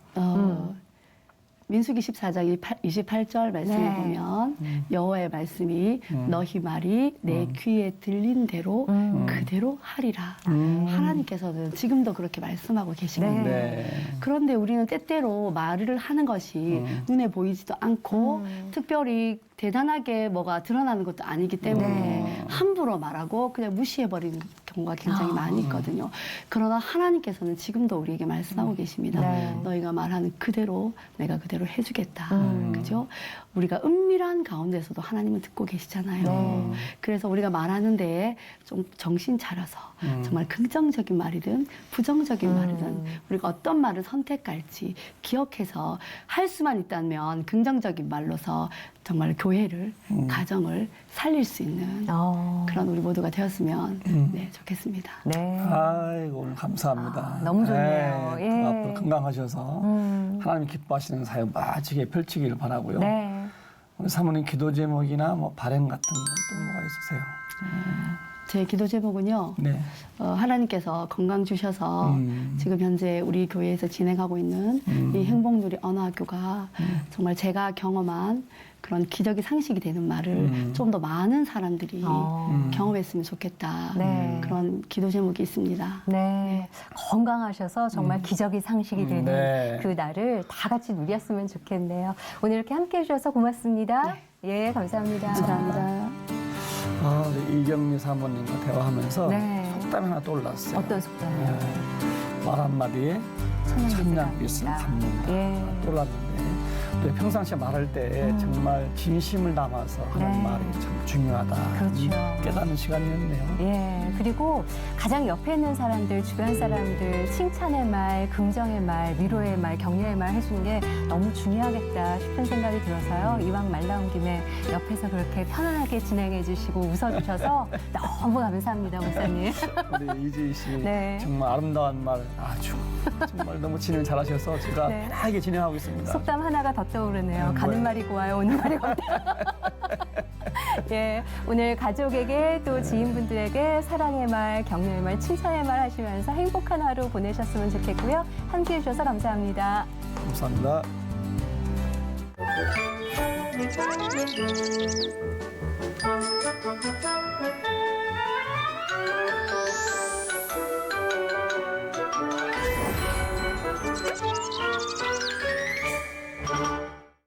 민수기 14장 28절 말씀에 네. 보면 여호와의 말씀이 너희 말이 내 귀에 들린 대로 그대로 하리라. 하나님께서는 지금도 그렇게 말씀하고 계십니다. 네. 그런데 우리는 때때로 말을 하는 것이 눈에 보이지도 않고 특별히 대단하게 뭐가 드러나는 것도 아니기 때문에 함부로 말하고 그냥 무시해버리는 경우가 굉장히 많이 있거든요. 그러나 하나님께서는 지금도 우리에게 말씀하고 계십니다. 네. 너희가 말하는 그대로 내가 그대로 해주겠다. 그죠? 우리가 은밀한 가운데서도 하나님은 듣고 계시잖아요. 그래서 우리가 말하는 데에 좀 정신 차려서 정말 긍정적인 말이든 부정적인 말이든 우리가 어떤 말을 선택할지 기억해서 할 수만 있다면 긍정적인 말로서 정말 교회를, 가정을 살릴 수 있는 그런 우리 모두가 되었으면 네, 좋겠습니다. 네. 아이고 오늘 감사합니다. 너무 좋네요. 네, 예. 앞으로 건강하셔서 하나님 기뻐하시는 사역 멋지게 펼치기를 바라고요. 네. 우리 사모님 기도 제목이나 뭐 바램 같은 건 또 뭐가 있으세요? 제 기도 제목은요. 네. 하나님께서 건강 주셔서 지금 현재 우리 교회에서 진행하고 있는 이 행복누리 언어학교가 정말 제가 경험한 그런 기적이 상식이 되는 말을 좀 더 많은 사람들이 경험했으면 좋겠다. 네. 그런 기도 제목이 있습니다. 네. 건강하셔서 정말 기적이 상식이 되는 네. 그 날을 다 같이 누렸으면 좋겠네요. 오늘 이렇게 함께 해주셔서 고맙습니다. 예, 감사합니다. 감사합니다. 우리 이경미 사모님과 대화하면서 네. 속담이 하나 떠올랐어요. 어떤 속담이요? 말 한마디에 천냥빚을 갚는다. 예. 떠올랐는데 또 평상시에 말할 때 정말 진심을 담아서 하는 네. 말이 참 중요하다. 그렇죠. 이 깨닫는 시간이었네요. 예, 그리고 가장 옆에 있는 사람들, 주변 사람들 칭찬의 말, 긍정의 말, 위로의 말, 격려의 말 해주는 게 너무 중요하겠다 싶은 생각이 들어서요. 이왕 말 나온 김에 옆에서 그렇게 편안하게 진행해 주시고 웃어주셔서 너무 감사합니다, 목사님. 우리 이지희 씨 네. 정말 아름다운 말 아주 정말 너무 진행 잘하셔서 제가 네. 편하게 진행하고 있습니다. 속담 하나가 더 떠오르네요. 네, 가는 뭐예요? 말이 고와요, 오는 말이 곱다. 예, 오늘 가족에게 또 지인분들에게 사랑의 말, 격려의 말, 칭찬의 말 하시면서 행복한 하루 보내셨으면 좋겠고요. 함께해 주셔서 감사합니다. 감사합니다.